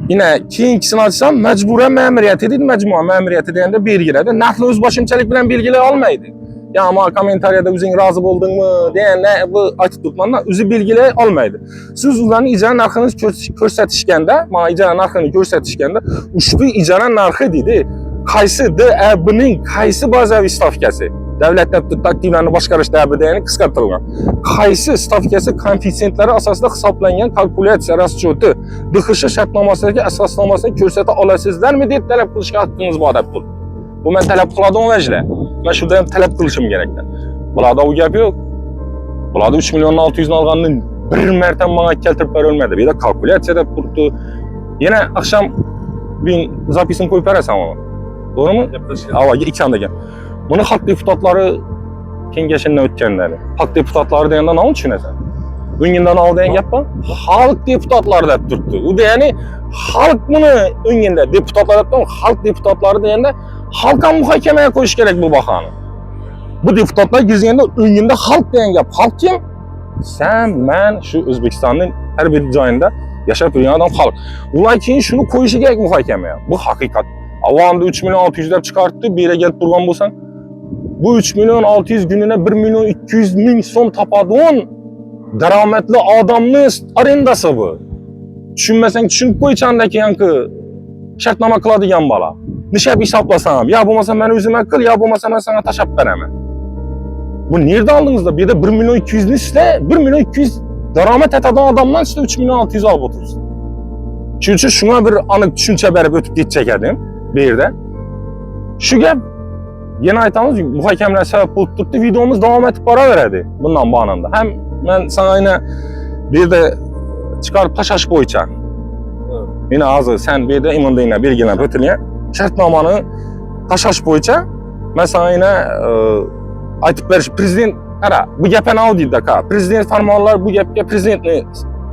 Yine keyingisini açsam mecburen memuriyeti değil, mecmua memuriyeti deyende belgiledi. Narxni öz başımçalik bilen belgilay olmaydı. Ya ama komentariyada özün razı buldun mu deyende bu açıp tutmanda özü belgilay olmaydı. Siz ulanın icra narxını gösterişkende, ma icra narxını gösterişkende ushbu icra narxı dedi. Qaysi DEB'nin qaysi bazaviy stavkasi? Davlat aktivlarini boshqarish DEB'dagi qisqartirilgan. Qaysi stavkasi koeffitsiyentlar asosida hisoblangan kalkulyatsiya raschoti DXŞ shartnomasidagi asosnomasini ko'rsata olasizlarmi deb talab qilishga haqqingiz bor deb turibdi. Bu men talab qiladigan vajlar. Men shunda ham talab qilishim kerak. Bularda u gap yo'q. Bularda 3 million 600 ni olganni bir marta menga keltirib berolmadi. Bu yerda kalkulyatsiya deb turibdi. Yana oqshom men zapisini qo'yib berasan ona. To'g'rimi? Avvalgi ekranda. Buni xalq deputatlari kengashidan o'tganlari. Xalq deputatlari deganda nima tushunasan? O'ngindan oldin gapmi? Xalq deputatlari deb turibdi. U degani xalq buni o'nginda deputatlar deb xalq deputatlari deganda xalq ham muhokamaga qo'yish kerak bu bahoni. Bu deputatlar girganda o'nginda xalq degan gap. Xalq kim? Sen, men shu O'zbekistonning har bir joyida yashab turgan odam xalq. Ular keyin shuni qo'yishi kerak muhokamaga. Bu haqiqat. Avvalda 3 million 600 deb chiqartdi, bu yerga kelib turgan bo'lsang, bu 3 million 600 gününe 1 million 200 ming so'm topadigan daromadli odamning arendasi bu. Tushunmasang tushunib qo'ychandaki yanki shartnoma qiladigan bola. Nishab hisoblasam, ya bo'lmasa men o'zim qil, ya bo'lmasa men senga tashab beraman. Bu nerda oldingizda? Bu yerda 1 million 200 ni sizlar 1 million 200 daromad etadigan odamdan sizlar 3 million 600 olib o'tiribsiz. Shuning uchun shunga bir aniq tushuncha berib o'tib ketchak edim bu yerda. Shu gap yine aytamiz, muhokamalar sabab bo'lib turibdi, videomiz davom etib boraveradi bundan bo'g'anda. Ham men sana yine bir yerda chiqarib tashlash bo'yicha. Meni hozir sen bu yerda imondinglar belgilab o'tilgan shartnomani tashlash bo'yicha men sana yine aytib berish, prezident qara, bu gapni audiyda ka. Prezident farmonlari bu gapga prezidentning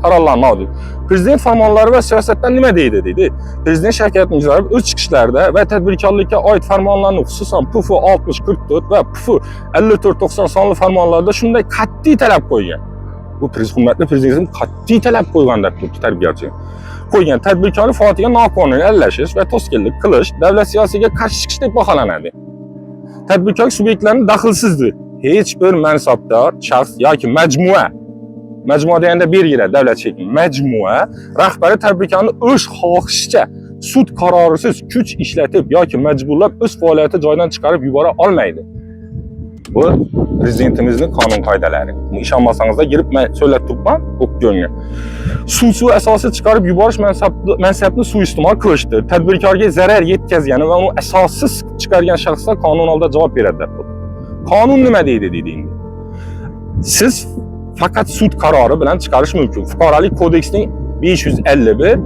qarorlarini audiydi. Prezident farmonlari va siyosatdan nima deydi? Prezident Shavkat Mirziyoyev o'z chiqishlarida va tadbirkorlikka oid farmonlarni, xususan PF 6044 va PF 5490 sonli farmonlarda shunday qat'iy talab qo'ygan. Bu hurmatli prezidentimiz qat'iy talab qo'ygan deb turibdi tarbiyachı. Qo'ygan tadbirkorlik faoliyatiga noqonuniy aralashish va to'sqinlik qilish davlat siyosatiga qarshi chiqish deb baholanadi. Tadbirkorlik subyektlarini daxlsizdir. Hech bir mansabdor shaxs yoki majmua deganda belgilar davlat shekli. Majmua rahbari tadbirkorni o'z xohishicha sud qarorisiz kuch ishlatib yoki majburlab o'z faoliyati joyidan chiqarib yubora olmaydi. Bu prezidentimizning qonun qoidalari. Bu ishonmasangizlar girib men so'zlab turibman, o'qiyonga. Sudsiz asosiy chiqarib yuborish mansabni suiiste'mol qilishdir. Tadbirkorga zarar yetkazgan va uni asossiz chiqargan shaxslar qonun oldida javob beradi deb. Qonun nima deydi endi? Siz faqat sud qarori bilan chiqarish mumkin. Fuqarolik kodeksining 551,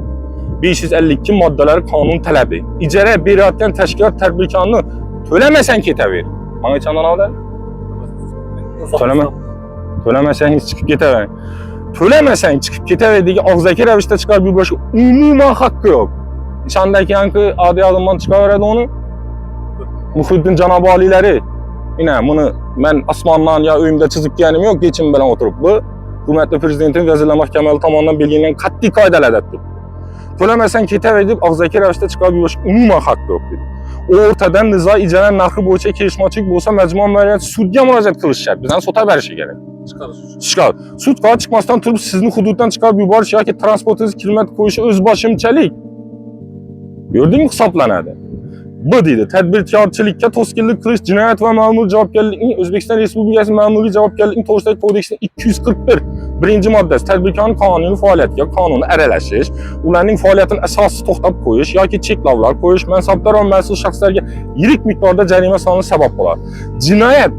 552 moddalari qonun talabi. Ijara berayotgan tashkilot tadbirkorni to'lamasang ketaver. Menga aytgandan oldin to'lamasang chiqib ketavering. To'lamasang chiqib ketaver degan og'zaki ravishda chiqarib yuborishga umuman haqqi yo'q. O'shandaki yanki odamdan chiqaveradi uni. Muhiddin janob oliylari yine bunu ben osmondan ya uyimda chizib kelganim yo'q, yechim bilan o'tirib bu hurmatli prezidentning Vazirlar Mahkamasi tomonidan belgilangan qat'iy qoidalarda turibdi. To'lamasang ketaver deb og'zaki ravishda chiqarib yuborish umuman haqqi yo'q dedi. O'rtadan nizo ijara narxi bo'yicha kelishmovchilik bo'lsa, majmua ma'muriyati sudga murojaat qilish shart. Bizdan sota berishi kerak. Chiqar. Sud qaror chiqmasdan turib sizni hududdan chiqarib yuborish yoki transportingiz kilometr qo'yishi o'z boshimchalik. Gördingmi hisoblanadi. Bu deydi, tadbirkorchilikka to'sqinlik qilish jinoyat va ma'muriy javobgarlikning O'zbekiston Respublikasi ma'muriy javobgarlikning to'g'risidagi kodeksining 241 birinchi moddasi tadbirkorning qonuniy faoliyatiga qonuniy aralashish, ularning faoliyatini asossiz to'xtatib qo'yish yoki cheklovlar qo'yish mansabdor va mas'ul shaxslarga yirik miqdorda jarima solinishi sabab bo'ladi. Jinoyat,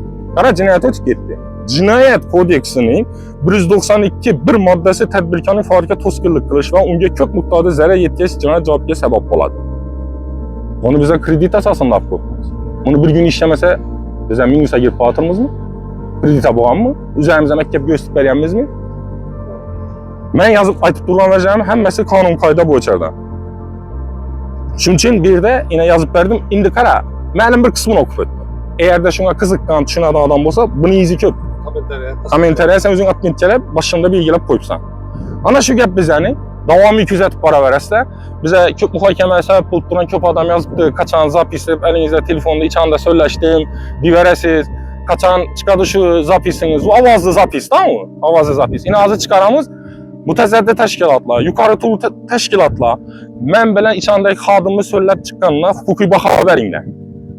jinoyat o'tib ketdi. Jinoyat kodeksining 192 moddasi tadbirkorning faoliyatiga to'sqinlik qilish va unga ko'p miqdorda zarar yetkazish jinoyat javobiga sabab bo'ladi. Bunu bize kredit asasında yapıyoruz. Bunu bir gün işlemese bize minusa girip batırmız mı? Kredite boğan mı? Üzerimize mektep gösterip veriyemiz mi? Ben yazıp aytıp durulan vereceğim hem mesela kanun kayda bu içeride. Şunun için bir de yine yazıp verdim. İndi kara, məlim bir kısmını okup ettim. Eğer de şuna kızıktan düşünen adam olsa bunu izi köp. Komentarya sen özün atmayıp gelip başında bilgilep koyupsan. Ana şu gap bizəni davamlı küzətib para verəslər. Bizə köp mühakiməyə səbəb olub duran köp adam yazıbdı. Kaçan zapisib, əlinizdə telefonda içanda söyləşdim, divərəsiz. Kaçan çıkadı şu zapisiniz, bu avazlı zapis tamam mı? Avazlı zapis. Yine azı çıkaramız mütəzəddid təşkilatlar, yukarı turlu təşkilatlar mən belə içəndəki xadımı söyləb çıxanına hukuki baxa veringlər.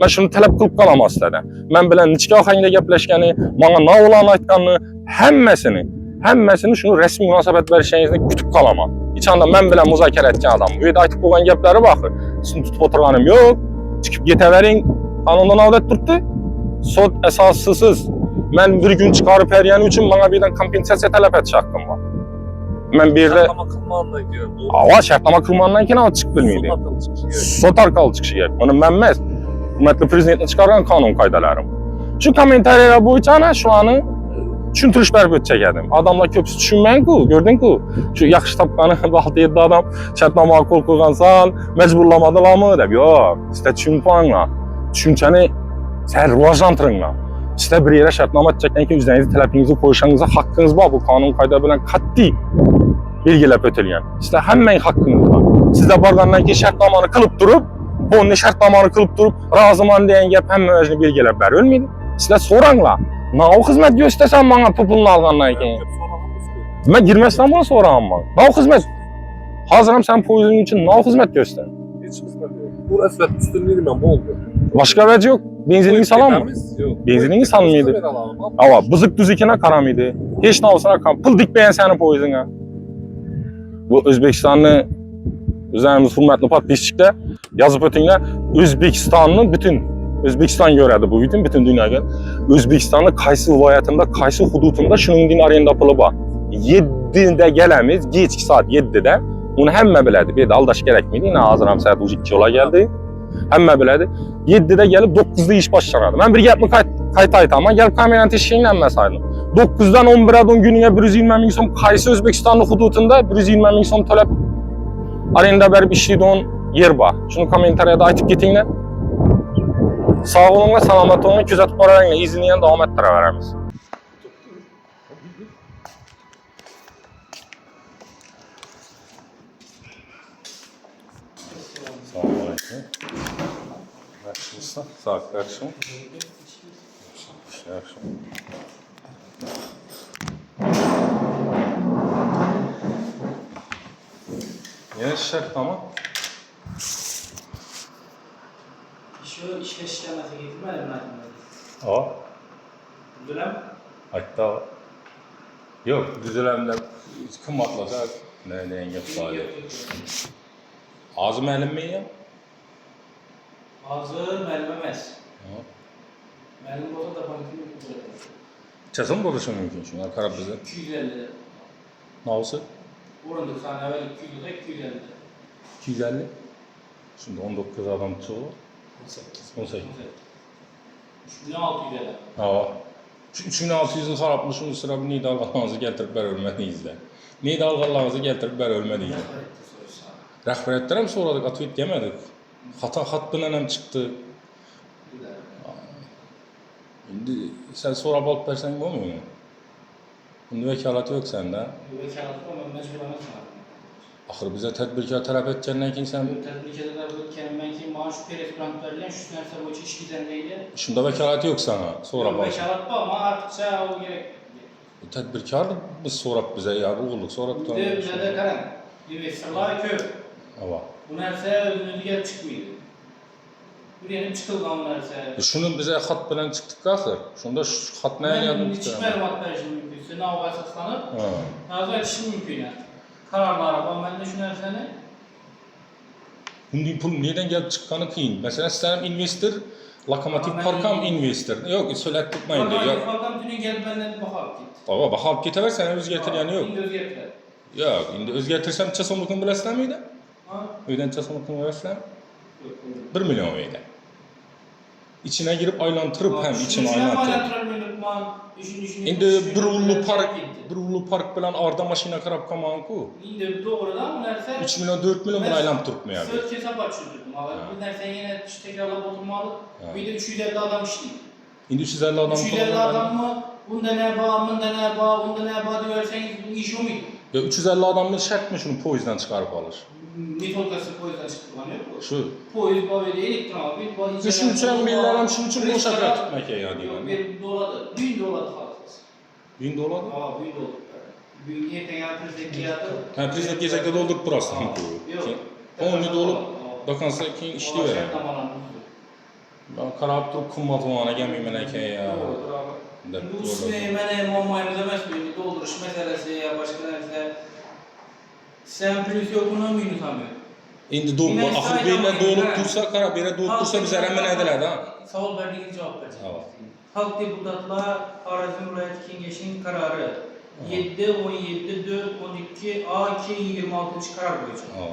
Mən şunu tələb qılıb qalamaz istədim. Mən belə nikah xəngdə gəpləşkəni, bana nə olan aytqanını, həmməsini şunu rəsmi münasibət verişinizdə kütüb qalama. İçəndə mən belə müzakirə etkən adam. Bu aytıb qoğan gəpləri baxır. Sizin tutub oturğanım yox. Çıxıb getəvərin, qanundan adət tutdu. Sod əsassız. Mən bir gün çıxarıb hər yəni üçün bana birdən kompensasiya tələb etmiş haqqım var. Mən bir də Şartlama kılmanla gidiyor. şərtlama qılmandan keyin o çıxıb bilməydi. Sot arqalı çıxışı gəlib. Onu mənməz. Hürmətli prezidentin çıxarğan qanun qaydalarım. Şu kommentariyalar boyunca şu anı düşüntürüş bərbət çəkədim. Adamlar köpüsü düşünməyin ki, gördün ki, şu yaxşı tapqanı 6-7 adam şərtlama qol qoyğansan, məcburlamadılar mı? Deyib, yox, istə düşünpanla, düşüncəni sən rivajlandırınla. İstə bir yerə şərtnamə çəkən ki, üzərinizi tələbinizi qoyuşanıza haqqınız var. Bu qanun qayda bilən qatdi bilgiləb ötüləyən. İstə həmməyin haqqınız var. Sizdə barğandan ki, şərtnamanı qılıb durub, bu ne şərtnamanı qılıb durub, razıman deyən gəp həmmə özünü bilgiləb bər ölməydi. İstə soranla. Nə o xizmət göstərsən bana pulunu alğandan ki? Mən girməsdən bunu sorağım bana. Nə o xizmət? Hazıram sən poyuzun üçün nə o xizmət göstər? Hiç kısmet yok. Bu rəsvət üstünlüğü mən bu oldu. Başqa vəc yox. Benzinliği salam mı? Yok. Benzinliği salam mıydı? Ama bızık düzükine karam idi. Hiç ne olsana karam. Pıl dikmeyen senin poyuzuna. Bu Özbekistanlı üzerimiz hürmetli patpişçikler yazıp ötünler. Özbekistan görədi bu bütün dünya gör. Özbekistanlı Kaysı vilayetinde, Kaysı hudutunda şunun din arayında pılı var. 7'de gələmiz, geç saat 7'de. Bunu həmmə bilədi. Bir də aldaş gərək miydi? Yine hazıram saat 2 yola geldi. Həmmə bilədi. 7'de gelip 9'da iş başlanadı. Ben bir gəpmi kayıt aytamam. Gelip kameranın teşkilinlə məsaydım. 9'dan 11'e 10 gününe 120 min som Kaysı Özbekistanlı hudutunda 120 min som tələb arayında bərib işliydi onun yer var. Şunu komentariyada aytıp getinlə. Sağ olunla, salamat olunla, küzətib paralarla izinləyən davam etdirə verəmiz. Selamünaleyküm. Yaxşımızsa? Sağ ol, yaxşım. Yaxşım. Yine şart ama. Şu işe işlemesi getirmedi mi? O. Dönem? Hatta yok, düzülemde kim atlasa ne engel faaliyet. Ağzı məlim mi ya? Ağzı müəllim emas. Müəllim olsa da bankın Çəsin buluşun mümkün çünkü karab bize. 250. Ne olsa? Orada sana evvel 200'de 250. 250. Şimdi 19 adam çoğu. 18. 3650. Ha. Şu 3600'ün xarabmışın sıra bir neydi alğanlarınızı gətirib bər ölmədiyizdə. Neydi alğanlarınızı gətirib bər ölmədiyizdə. Rəhbərətlərəm soradık, atvet demədik. Xat bilənəm çıxdı. İndi sən sorab alıp versən mi olmuyor mu? Bunda vekalatı yok səndə. Vekalatı var, mən məcburlamaq var. Axır bizə tədbirkar tələb edəcəndən ki sən... Tədbirkarlar bulurken mən ki maaş bir restoran verilən, şu nərsə bu iş gizəndəydi. Şunda vekalatı yok sana, sorab alsın. Vekalat var ama artıqca o gerek. Tədbirkar biz sorab bizə, ya ruğulluk sorab da. Bizə də qaran, investorlar köp. Ava. Bu nərsə özünüzü gəlib çıxmıydı. Bir yerim çıxıldan bu nərsə. Şunun bizə xat bilən çıxdıq axır. Şunda şu xat nəyə yardım Mən tuturam? çıxmərəm at verişim mümkünsə, nə o əsaslanıb, nazı etişim mümkün. Kararlara bax, mən də şu nərsəni. Bunun pul neden gelip çıkanı kıyın. Mesela sen investor, Lokomotiv Parkam investor. Yok, söylet tutmayın diyor. Lokomotiv Parkam dünün gelip benden baxalım git. Baba, baxalım getiver, sen özgetir yani yok. İndi özgetirlər. Yok, indi özgetirsem çasonlukun biləsən miydi? Ha? Öydən çasonlukun biləsən? Yox. 1 milyon öyle. İçine girip aylantırıp hem içine aylantırıp. İndi bir ulu park bilen arda maşina karab kaman ku. İndi doğrudan bu nərsə 3 milyon 4 milyon bir aylantırıp mı yani? Söz hesap açıyordum. Bu nərsə yenə tekrarlab oturmalı. Bir de 350 adam işləyir. İndi 350 adam 350 adam mı? Bunda nə var, bunda nə var, bunda nə var deyirsəniz bu iş olmuyor. Ya 350 adamın şart mı şunu poizden çıkarıp alır? Metodkası poyuzdan çıktıqan yo'q bu. Şu. Poyuz baveli elektromobil, bu Şunun için bilirəm, şunun için bu şaka tutmak ya Yo'q, deyirəm. bir doladı. $1000 xalas. 1000 dolar. Ha, $1000. Bugün ertəgə prezidentiyatı. Ha prezident gecekte doldurup burası mı Yo'q. 10 dolup bakansa keyin işli verəm. Ben karab durup kummatımana gelmeyeyim meleke ya. Bu Süleyman'e muammayımız emas bu dolduruş meselesi ya başka nerse. Sen plus yokunu minus amıyor. Endi dolma, ahir beyler dolup dursa, karab beyler dolup dursa biz hemen ediler ha. Savol verdiğiniz cevap verecek. Evet. Halk Deputatlar Arazim Vilayet Kengeşi'nin kararı 7, 17, 4, 12, A2, 26. karar boyunca. Evet.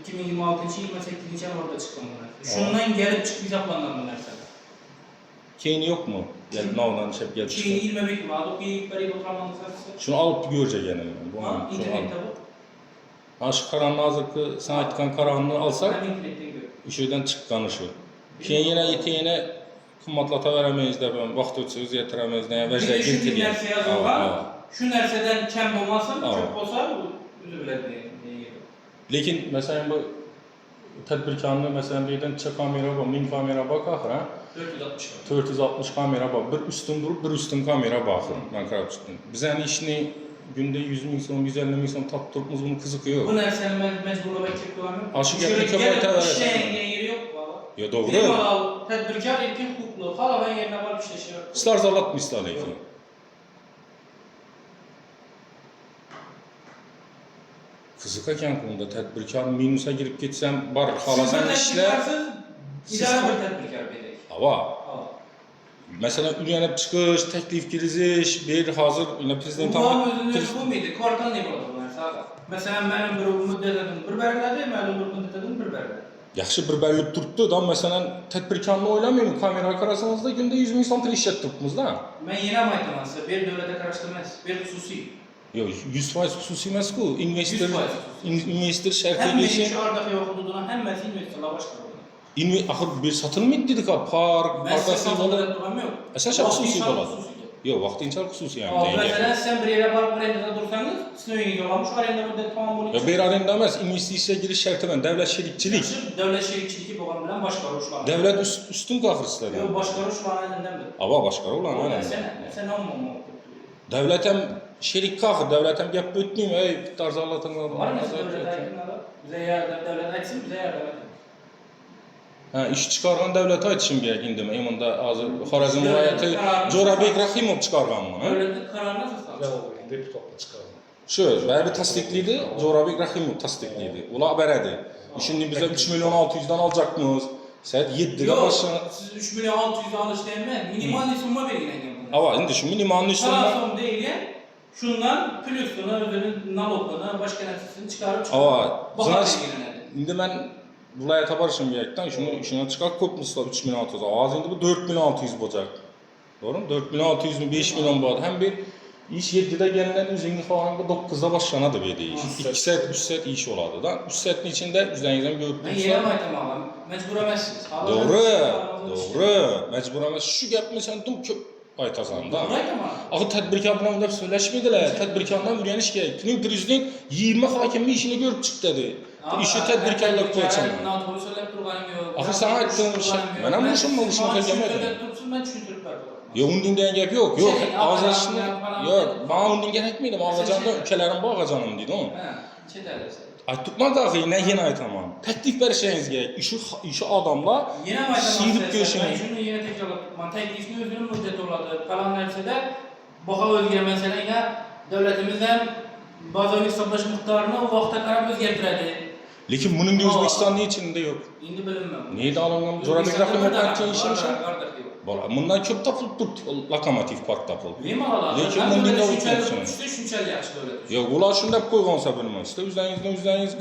2026, 28. yanvarda çıkan bunlar. Şundan gelip çıkıp hesaplanan bunlar sen. Keyni yok mu? Gelip navdan şep gelip çıkıyor. 2025 mi? Adı bir beri oturmanın sırası. Şunu alıp bir görecek yani. Bu Ha, internette bu. Ha şu karanlığı hazırkı sana etken karanlığı alsak, Ben internetten görüyorum. işöden çıkan ışı. Keyin yine yeteğine kımmatlata veremeyiz de ben, vaxt ötsüz yetiremeyiz de, Bir vecde de şu bir girtiriyor. nerse yazılgan, şu nerseden kem olmasın, çok olsa üzü bilen diye. Lekin mesela bu tedbirkarlığı mesela birden çek kamera var, min kamera bak ahır ha. 460 var. 460 kamera var. Bir üstün durup bir üstün kamera bakır. Ben karar üstün. Biz yani işini günde 100 bin son, 150 bin son taptırıp bunu kızıkıyor. Bu nerseni mecburla bekçek kullanmıyorum. Aşık Şöyle yapmak gelip kadar işleyen yeri yok valla. Ya doğru. Benim valla tedbirkar erken hukuklu. Hala ben yerine var bir şey yok. Slar zalat misal ki. Kızıkaken konuda tedbirkar minusa girip gitsem bar halasan işler. İdare bir tedbirkar bedek. Hava. Mesela üyenip çıkış, teklif giriziş, bir hazır prezident Ulan özünüz bu muydu? Korkan ne oldu bunlar sağa? Mesela benim bir müddetim bir berledi, benim bir müddetim bir berledi. Yaxşı bir bərlib durdu da mesela tedbirkarını oylamayın kamera karasınızda günde 100 bin son iş ettiripmiz da. Ben yine aytman size bir devlete karıştırmaz, bir hususi. Yok 100% hususi emas ku. Investor 100% investor şərti Hem geçin. şu ardaki hududuna hem mesih investorlar başkanı. Ahır bir satılmıydı dedik ha park, Ben size parkası satıldı falan. duram yok. Esasen hususi dolar. Yok vaktinçal hususi yani. Mesela sen bir yere varıp arendada dursanız, sizin öyünüz olamış, arenda müddeti tamam bunu. Ya bir arenda emas, investisiya giriş şərti ben devlet şerikçilik. Devlet şerikçiliki boğan bilen başkarı uçlarına. Devlet üstün kahır sizlerden. Yok başkarı uçlarına elinden bir. Ava başkarı ulan aynen. Sen olmam o. Devletem şerik kahır, devletem gap bütmeyeyim ey tarzallatın. Var mı devlet aydınları? Bize yardım, devlet açsın, bize yardım edin. Ha, iş çıkargan devlete açın bir yakin demek. Emanda azı Xorazm vilayeti Jorabek Rahimov çıkargan mı? Devletin kararı nasıl sağlar? Deputatla çıkardı. Şu, bari tasdikliydi, Jorabek Rahimov tasdikliydi. Ula haberedi. Şimdi bize 3 milyon 600'dan alacakmız. Saat 7'de başına. Yok, siz 3 milyon 600 alış değmez. Minimal summa verin yani. Ava, indi şu minimalini Kalan üstünden. son değil ya. Şundan plusunu, öbürünün nalogunu, başka nesisini çıkarıp Ava, Bakar zaten ilgilenedi. indi ben vilayete barışım gerekten şuna çıkar kopmuşsa 3 milyon 600. Az indi bu 4 milyon 600 olacak. Doğru mu? 4 milyon 600 mi 5 milyon bu. Hem bir iş 7'de gelen üzerinde falan da 9'da başlanadı bir deyiş. 2 saat 3 saat iş oladı da. 3 saatin içinde üzerinizden Ben gördüğünüz yere maytam ağam. Mecbur emezsiniz. Doğru. Mecbur ama şu gap mesela tum köp aytasan da. Maytam ağam. Axı tədbirkar bilan ular söyləşmədilər. Tədbirkardan öyrəniş gerek. Tünün prezident 20 hakimi işini görüp çıktı dedi. İşi tədbirkarlık qoyacaq. Naturu söylep durğanım yok. Axı sana aytdığım şey. Mənə muşum gəlmədi. Dursun ben düşündürüp verdim. Yo undin deyen gap yok. Yok Şey, ağzaşını falan yok. Bana undin gerekmiydi. Ağzacanda ülkelerin bağacanım dedi o. Ha, çeterlerse. Ay tutma dahi ne yine aytamam. Teklif verişiniz gerek. İşi adamla Yine maytam sıyırıp ağam. Ben görüşün. şunu yine tekrarladım. Man teklifini özünün müddeti oladı. Kalan nersede baxa özgür meseleyle devletimizden bazavi hesaplaşma miktarını o vaxta karar özgertiredi. Lekin bunun da Özbekistan'ın içinde yok. İndi bilinmem. Neydi alınan? Jorabek Rahimov'dan işin şey. Bundan köp tapılıp durdu. Lokomotiv park tapılıp. Neyim ağlar? Lekin Ben bunun böyle da şünçeli uçmasın. tutmuştu, şünçeli yaxşı böyle. Yok ular şunda koyğansa bilmez. İşte üzerinizden Bize özlerimiz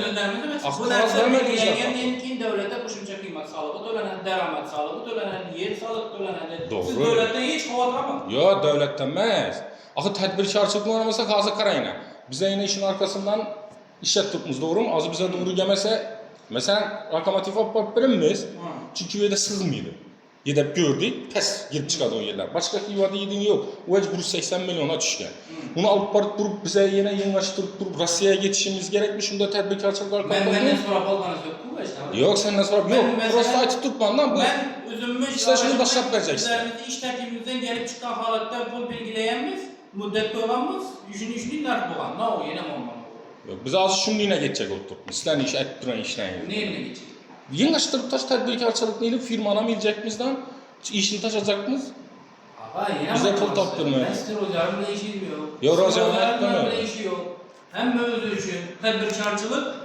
mesela. Ah, Bu kağıt derse vermediniz belirlengen ki devlete koşumça kıymet sağlığı dölenen, deramet sağlığı dölenen, yer sağlığı dölenen. Doğru. Siz devletten hiç havatramadınız. Yok devletten mez. Axı tədbirkarçılıqla oynamasak hazır qarayına. Bize yine işin arkasından iş ettiripmiz doğru mu? Azı bize doğru gelmese mesela lokomotiv apart bilinmez. Çünkü öyle sızmıydı. Gidip gördük, pes girip çıkadı o yerler. Başka yuvada yedin yok. O ecbur 80 milyona düşken. Bunu alıp barıp durup bize yine yenileştirip durup Rusya'ya geçişimiz gerekmiş. Şunda tedbirkarçılıklar Ben kalmadı. benden sonra balkanız yok bu işte. Yok sen nasıl Ben yok. mesela- Prosta açıp tutmandan bu. Ben üzülmüş. İşte şunu başlat vereceksin. İş terkibimizden gelip çıkan halatta pul bilgileyemiz, müddetli olanımız, işini nark bulan. Ne o yine mi olmalı? Yok, biz az şunun yine geçecek oturup. İslen iş ettiren işten. Ne eline geçecek? Yenileştirip taş tedbirkarçılık neyle firmana bilecekmizden işini taşacakmız. Aga yine Bize mi pul olmaz? taktırmıyor. Ben size rozarımla işim yok. Yok, rozarımla Rozarımla etmiyor. bile işi yok. Hem özü için tedbirkarçılık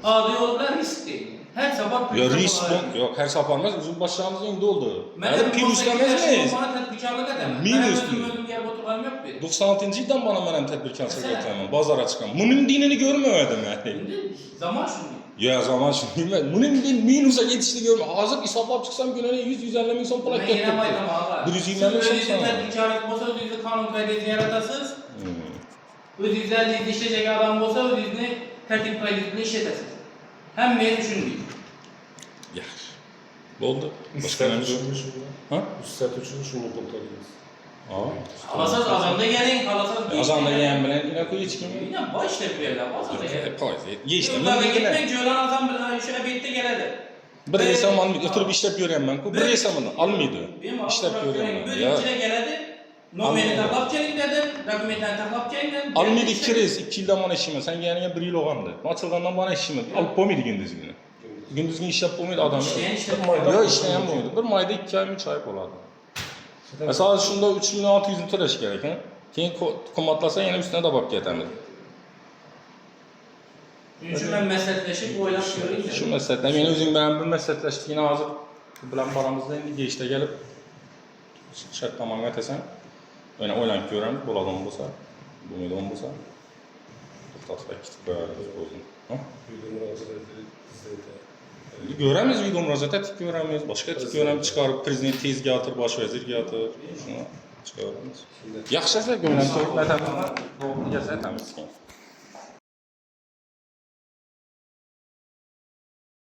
adi yolda risk değil. Her sabah Ya risk yok her saparmaz uzun başlarımız indi oldu. Ben Yani pir üstlemez miyiz? Bana tedbirkarlık edemem. Min Ben üstü. özüm yer oturmam yok benim. 96. yıldan bana benim tedbirkarçılık Mesela? etmem. Bazara çıkan. Bunun dinini görmemedim yani. Şimdi zaman şunu. Ya zaman şimdi ben bunun din minusa yetişti görme. Hazır hesaplap çıksam gününe 100-150 bin son plak Ben yine yaptım. bayram ağa. 120 bin Siz son özünüzün sana. tedbirkarlık olsa özünüzü kanun kaydetini yaratasınız. Özünüzden işleyecek adam olsa özünüzü tertip kaydetini işletesiniz. Hem beni düşünmeyin. Ya. Ne oldu? Başka ne Üstad oldu? üçün şunu. Ha? Üstad üçün şunu kontrolüyoruz. Halasaz azamda gelin, halasaz bir Azanda yiyen bilen yine koyu hiç kim? Yine baş tepkilerle azamda gelin. Ye işte. Yıllarda Bunu gitmek cölan azam şu ebette geledi. bir resam almıyor. Oturup işlep görüyorum ben. Bir resamını almıyordu. İşlep görüyorum ben. Ya. Birincine geledi. Nomeni taklap gelin dedim. Dokumentlerini taklap gelin dedim. Almıyordu 2 reis. 2 yıldan bana işime. Sen yani 1 yıl oğandı. Açılgandan bana işime. Alıp koymadı gündüz günü. Gündüz günü iş yap koymadı adam. İşleyen işte. Ya işleyen koymadı. Bir mayda 2 ay 3 ay olardı. Mesela şunda 3600 TL gerek. He? Keyin komatlasa yine üstüne de bak yetemedi. Çünkü ben meslekleşip oylap göreyim de. Şu meslekten yine özün beğen bir meslekleştik yine hazır. Bilen paramızda indi geçte gelip şart tamam etesen. Yani oylanıp görəmiz, bu adam olsa, bu meydan olsa. Tutatıb kitib qoyarız bozun. Video müracaatı izledi. Görəmiz video müracaat etdik görəmiz, başqa etdik görəmiz, çıxarıb prezident tezgahıdır, baş vəzir gahıdır, şunu çıxarırız. Yaxşı əsə görəm, nətəmiz, doğru gəlsə nətəmiz ki.